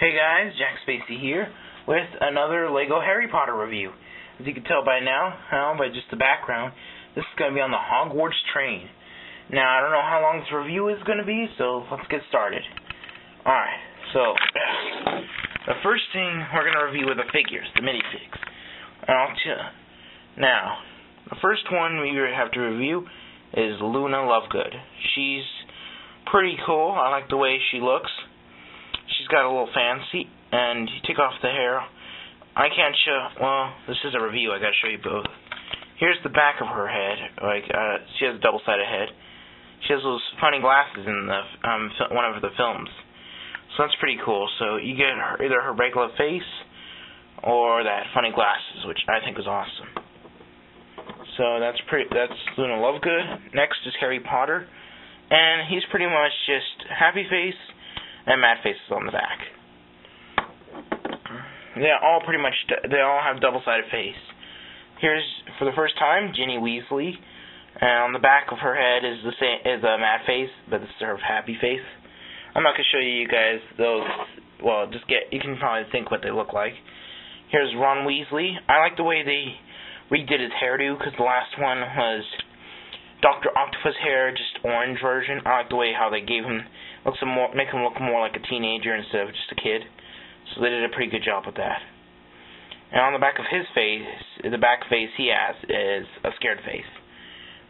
Hey guys, Jack Spacey here with another LEGO Harry Potter review. As you can tell by now, by just the background, this is going to be on the Hogwarts train. Now, I don't know how long this review is going to be, so let's get started. Alright, so the first thing we're going to review are the figures, the minifigs. Now, the first one we have to review is Luna Lovegood. She's pretty cool. I like the way she looks. She's got a little fancy, and you take off the hair. I can't show, well, this is a review, I gotta show you both. Here's the back of her head, she has a double-sided head. She has those funny glasses in the one of the films. So that's pretty cool. So you get either her regular face or that funny glasses, which I think is awesome. So that's Luna Lovegood. Next is Harry Potter, and he's pretty much just happy face and mad faces on the back. They all have double-sided face. Here's, for the first time, Ginny Weasley, and on the back of her head is a mad face, but this is her happy face. I'm not gonna show you guys those. Well, you can probably think what they look like. Here's Ron Weasley. I like the way they redid his hairdo, because the last one was Dr. Octopus hair, just orange version. I like the way how they gave him, make him look more like a teenager instead of just a kid. So they did a pretty good job with that. And on the back of his face, the back face he has is a scared face.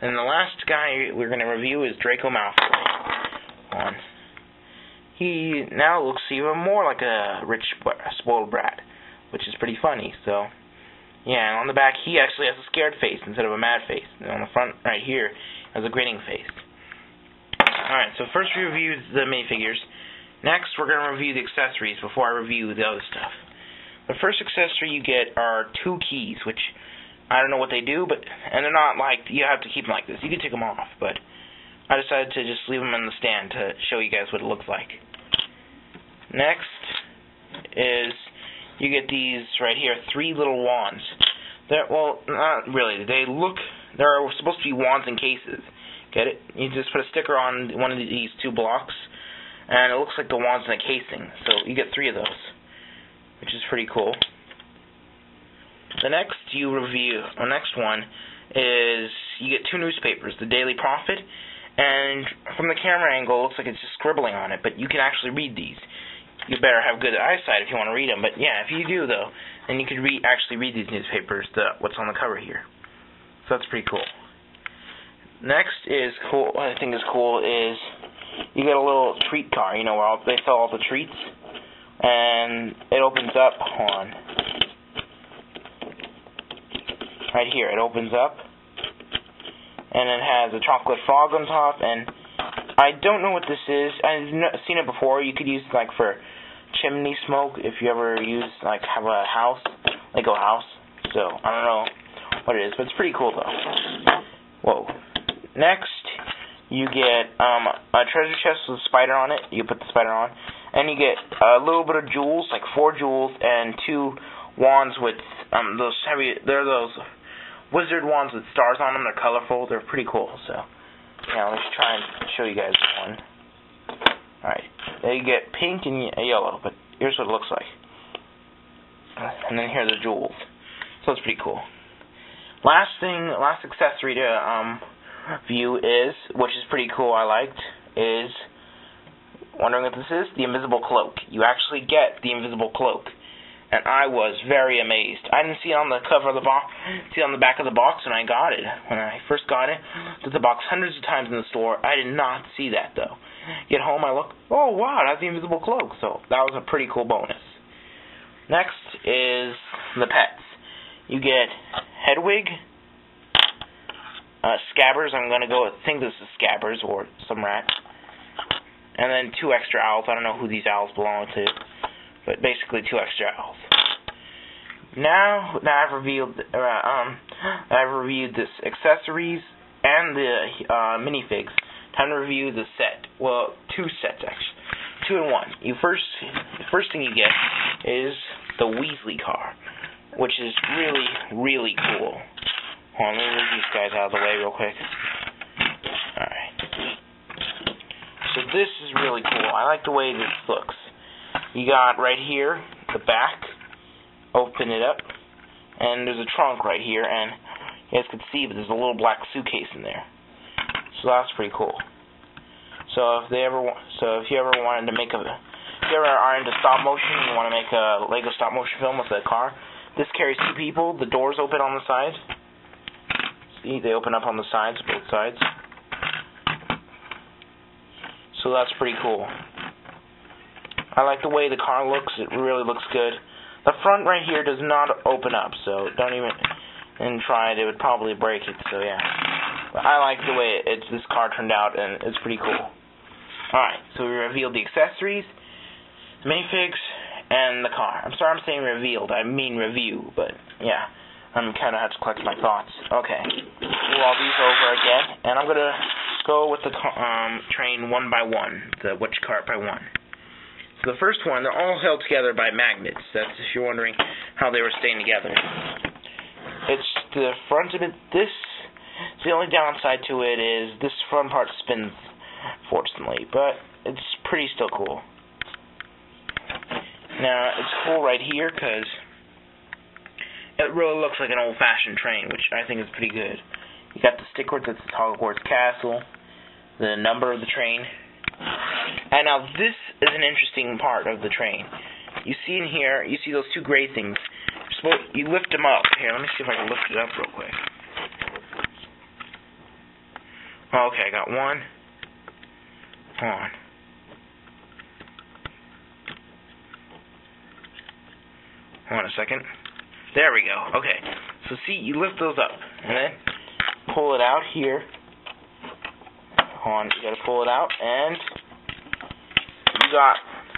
And the last guy we're going to review is Draco Malfoy. He now looks even more like a rich, spoiled brat, which is pretty funny. So, yeah, and on the back he actually has a scared face instead of a mad face. And on the front right here has a grinning face. Alright, so first we reviewed the minifigures. Next, we're going to review the accessories before I review the other stuff. The first accessory you get are 2 keys, which I don't know what they do, and they're not like, you have to keep them like this. You can take them off, but I decided to just leave them in the stand to show you guys what it looks like. Next is, you get these right here, 3 little wands. Well, not really. They're supposed to be wands in cases. Get it? You just put a sticker on one of these 2 blocks, and it looks like the wand's in a casing. So you get 3 of those, which is pretty cool. The next one is you get 2 newspapers, the Daily Prophet, and from the camera angle it looks like it's just scribbling on it, but you can actually read these. You better have good eyesight if you want to read them, but yeah, if you do though, then you can actually read these newspapers, what's on the cover here. So that's pretty cool. Next is cool. What I think is cool is you get a little treat car, you know, where they sell all the treats, and it opens up right here. It opens up, and it has a chocolate frog on top, and I don't know what this is. I've seen it before. You could use it like for chimney smoke if you ever have a house, Lego house. So I don't know what it is, but it's pretty cool though. Whoa. Next, you get a treasure chest with a spider on it. You put the spider on, and you get a little bit of jewels, like 4 jewels, and 2 wands with they're those wizard wands with stars on them. They're colorful. They're pretty cool. So, yeah, let's try and show you guys one. Alright, you get pink and yellow, but here's what it looks like. And then here are the jewels. So it's pretty cool. Last accessory to view is, which is pretty cool, I liked, is, wondering what this is? The invisible cloak. You actually get the invisible cloak. And I was very amazed. I didn't see it on the cover of the box, see it on the back of the box when I got it. When I first got it, looked at the box hundreds of times in the store. I did not see that though. Get home, I look, oh wow, that's the invisible cloak. So that was a pretty cool bonus. Next is the pets. You get Hedwig, Scabbers. I'm gonna think this is Scabbers or some rat, and then 2 extra owls. I don't know who these owls belong to, but basically 2 extra owls. Now I've reviewed this accessories and the minifigs. Time to review the set. Well, 2 sets actually, 2 in 1. The first thing you get is the Weasley car, which is really, really cool. Hold on, let me move these guys out of the way real quick. Alright. So this is really cool. I like the way this looks. You got right here, the back, open it up, and there's a trunk right here, and you guys can see, but there's a little black suitcase in there. So that's pretty cool. So if you ever wanted to make if you ever are into stop motion, you want to make a Lego stop motion film with a car, this carries 2 people. The doors open on the side. See, they open up on the sides, both sides. So that's pretty cool. I like the way the car looks. It really looks good. The front right here does not open up, so don't even try it. It would probably break it, so yeah. But I like the way this car turned out, and it's pretty cool. Alright, so we revealed the accessories, the minifigs, and the car. I'm sorry I'm saying revealed. I mean review, but yeah. I'm kind of have to collect my thoughts. Okay. Do all these over again, and I'm going to go with the train one by one, the which cart by one. So the first one, they're all held together by magnets. That's if you're wondering how they were staying together. It's the front of it. The only downside to it is this front part spins, fortunately, but it's pretty still cool. Now, it's cool right here because it really looks like an old-fashioned train, which I think is pretty good. You got the sticker that says Hogwarts Castle, the number of the train. And now this is an interesting part of the train. You see in here, you see those 2 gray things. You lift them up. Here, let me see if I can lift it up real quick. Okay, I got one. Hold on. Hold on a second. There we go. Okay. So see, you lift those up, and then pull it out here. Hold on, you gotta pull it out, and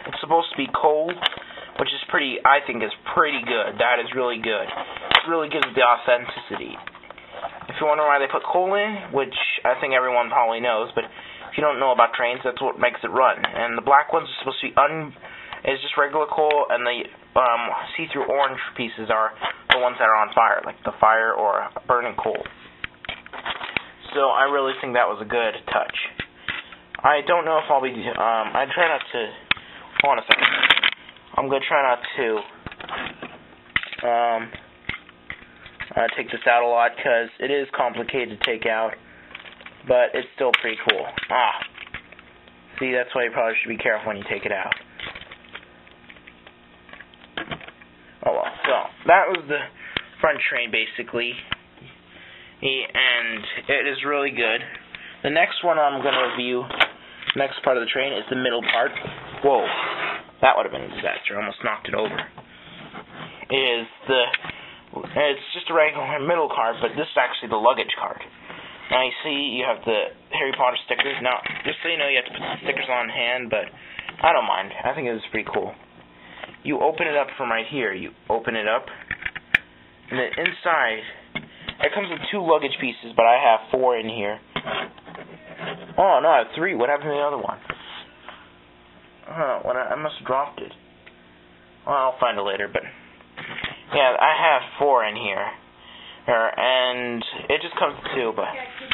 it's supposed to be cold, which is I think is pretty good. That is really good. It really gives it the authenticity. If you wonder why they put coal in, which I think everyone probably knows, but if you don't know about trains, that's what makes it run. And the black ones are supposed to be is just regular coal, and the see-through orange pieces are the ones that are on fire, like the fire or burning coal. So I really think that was a good touch. I don't know if I'll be. I try not to. Hold on a second. I'm gonna try not to take this out a lot because it is complicated to take out, but it's still pretty cool. See, that's why you probably should be careful when you take it out. Oh well, so that was the front train basically, and it is really good. The next one I'm going to review, next part of the train, is the middle part. Whoa, that would have been a disaster. I almost knocked it over. It's just a regular middle card, but this is actually the luggage card. Now you see you have the Harry Potter stickers. Now, just so you know, you have to put the stickers on hand, but I don't mind. I think it is pretty cool. You open it up from right here. You open it up, and then inside, it comes with 2 luggage pieces, but I have 4 in here. Oh, no, I have 3. What happened to the other one? I must have dropped it. Well, I'll find it later, but yeah, I have 4 in here. And it just comes with 2, but